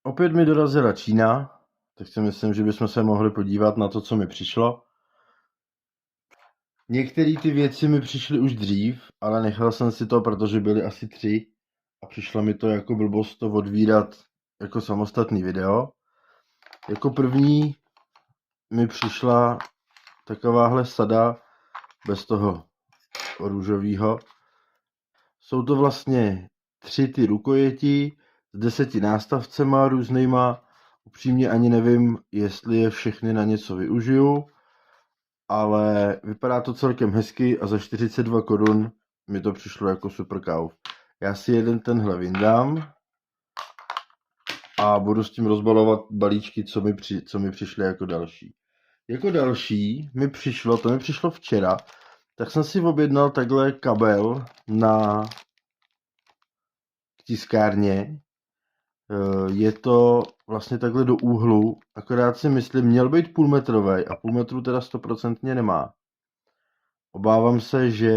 Opět mi dorazila Čína, tak si myslím, že bychom se mohli podívat na to, co mi přišlo. Některé ty věci mi přišly už dřív, ale nechal jsem si to, protože byly asi 3 a přišlo mi to jako blbost to odvírat jako samostatný video. Jako první mi přišla takováhle sada bez toho růžového. Jsou to vlastně 3 ty rukojeti s 10 nástavcema různýma. Upřímně ani nevím, jestli je všechny na něco využiju, ale vypadá to celkem hezky a za 42 korun mi to přišlo jako super kauf. Já si jeden tenhle vyndám a budu s tím rozbalovat balíčky, co mi přišly jako další. Jako další mi přišlo, to mi přišlo včera, tak jsem si objednal takhle kabel na tiskárně. Je to vlastně takhle do úhlu, akorát si myslím, měl být půlmetrový a půl metru teda 100% nemá. Obávám se, že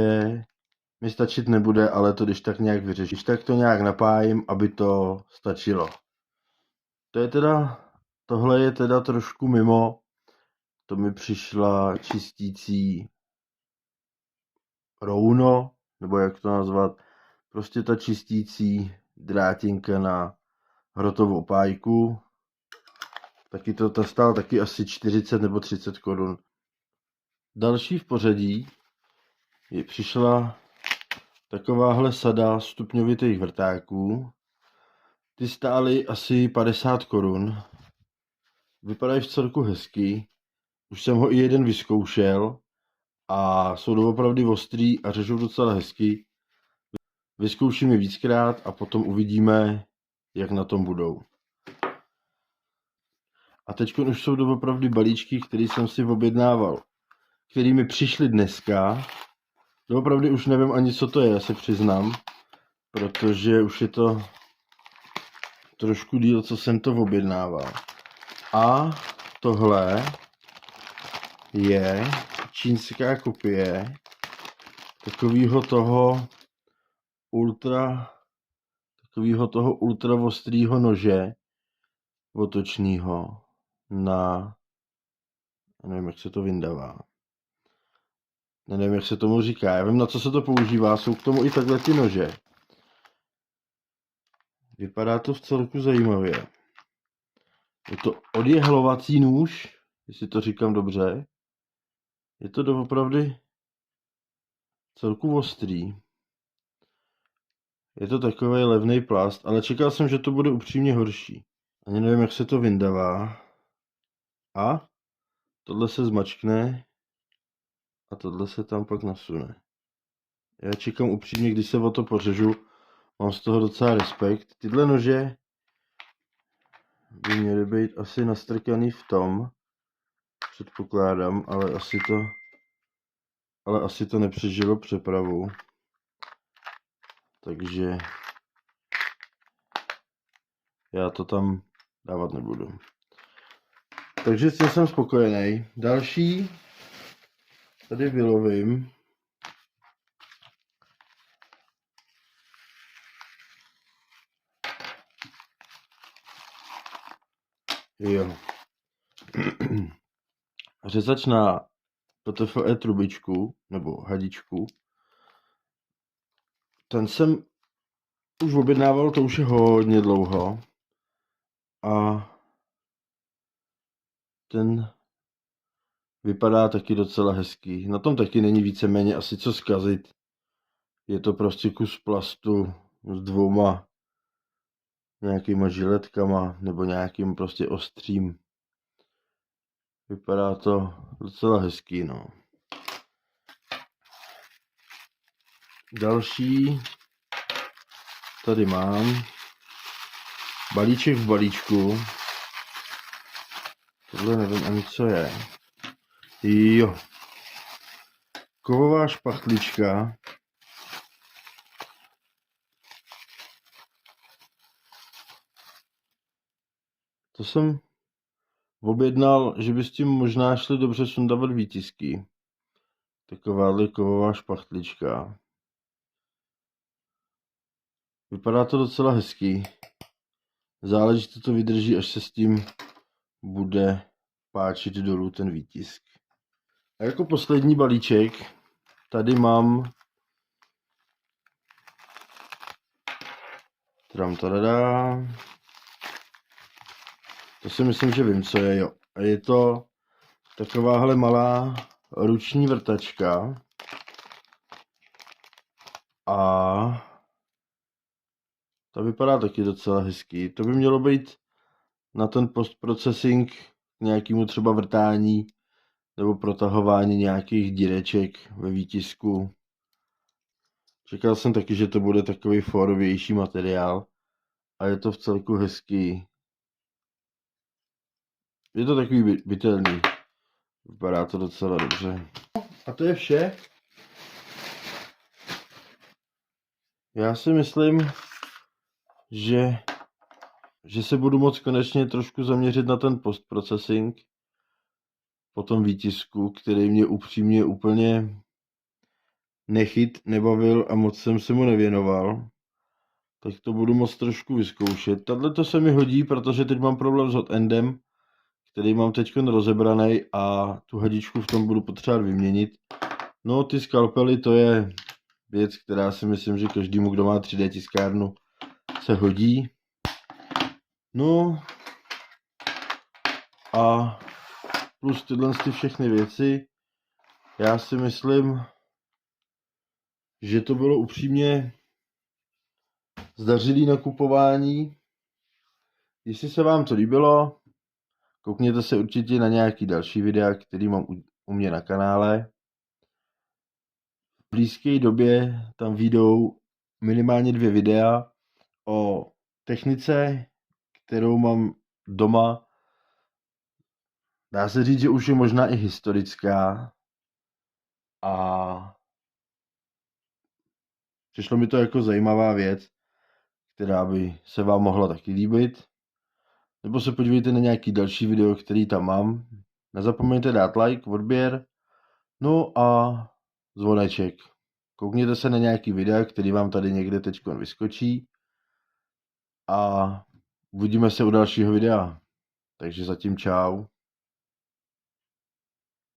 mi stačit nebude, ale to když tak nějak vyřeším. Když tak to nějak napájím, aby to stačilo. Tohle je teda trošku mimo. To mi přišla čistící rouno, nebo jak to nazvat. Prostě ta čistící drátinka na hrotovou pájku. Taky to stál taky asi 40 nebo 30 korun. Další v pořadí přišla takováhle sada stupňovitých vrtáků. Ty stály asi 50 korun. Vypadají v celku hezky. Už jsem ho i jeden vyzkoušel a jsou doopravdy ostrý a řežou docela hezky. Vyzkouším je víckrát a potom uvidíme, jak na tom budou. A teď už jsou doopravdy balíčky, které jsem si objednával, které mi přišly dneska. Doopravdy už nevím ani, co to je, já se přiznám, protože už je to trošku díl, co jsem to objednával. A tohle je čínská kopie takového toho ultra ostrýho nože otočného na, nevím, jak se to vyndává. Nevím, jak se tomu říká. Já vím, na co se to používá. Jsou k tomu i takhle ty nože. Vypadá to v celku zajímavě. Je to odjehlovací nůž, jestli to říkám dobře. Je to doopravdy celku ostrý. Je to takový levný plast, ale čekal jsem, že to bude upřímně horší. Ani nevím, jak se to vyndává. A tohle se zmačkne a tohle se tam pak nasune. Já čekám upřímně, když se o to pořežu. Mám z toho docela respekt. Tyhle nože by měly být asi nastrkaný v tom, předpokládám, ale asi to nepřežilo přepravu. Takže já to tam dávat nebudu. Takže s tím jsem spokojený. Další tady vylovím. Jo. Řezač na PTFE trubičku, nebo hadičku. Ten jsem už objednával, to už je hodně dlouho. A ten vypadá taky docela hezký. Na tom taky není víceméně asi co zkazit. Je to prostě kus plastu s 2 nějakýma žiletkama nebo nějakým prostě ostrým. Vypadá to docela hezký, no. Další tady mám balíček v balíčku. Tohle nevím ani co je. Jo. Kovová špachtlička. To jsem objednal, že by s tím možná šli dobře sundavat výtisky. Takováhle kovová Záleží, co to vydrží, až se s tím bude páčit dolů ten výtisk. A jako poslední balíček tady mám tadadá. To si myslím, že vím, co je, jo. A je to takováhle malá ruční vrtačka. A ta vypadá taky docela hezky. To by mělo být na ten postprocessing nějakému třeba vrtání nebo protahování nějakých díreček ve výtisku. Čekal jsem taky, že to bude takový fórovější materiál a je to v celku hezký. Je to takový bytelný. Vypadá to docela dobře. A to je vše. Já si myslím, že se budu moct konečně trošku zaměřit na ten postprocessing po tom výtisku, který mě upřímně úplně nebavil a moc jsem se mu nevěnoval. Tak to budu moct trošku vyzkoušet. Tahle to se mi hodí, protože teď mám problém s hot endem, který mám teď rozebraný a tu hadičku v tom budu potřebovat vyměnit. No, ty skalpely, to je věc, která si myslím, že každému, kdo má 3D tiskárnu, se hodí. No a plus tyhle všechny věci, já si myslím, že to bylo upřímně zdařilý nakupování. Jestli se vám to líbilo, koukněte se určitě na nějaký další videa, který mám u mě na kanále. V blízké době tam vyjdou minimálně 2 videa o technice, kterou mám doma. Dá se říct, že už je možná i historická. A přišlo mi to jako zajímavá věc, která by se vám mohla taky líbit. Nebo se podívejte na nějaký další video, který tam mám. Nezapomeňte dát like, odběr, no a zvoneček. Koukněte se na nějaký videa, který vám tady někde teď vyskočí. A uvidíme se u dalšího videa. Takže zatím čau.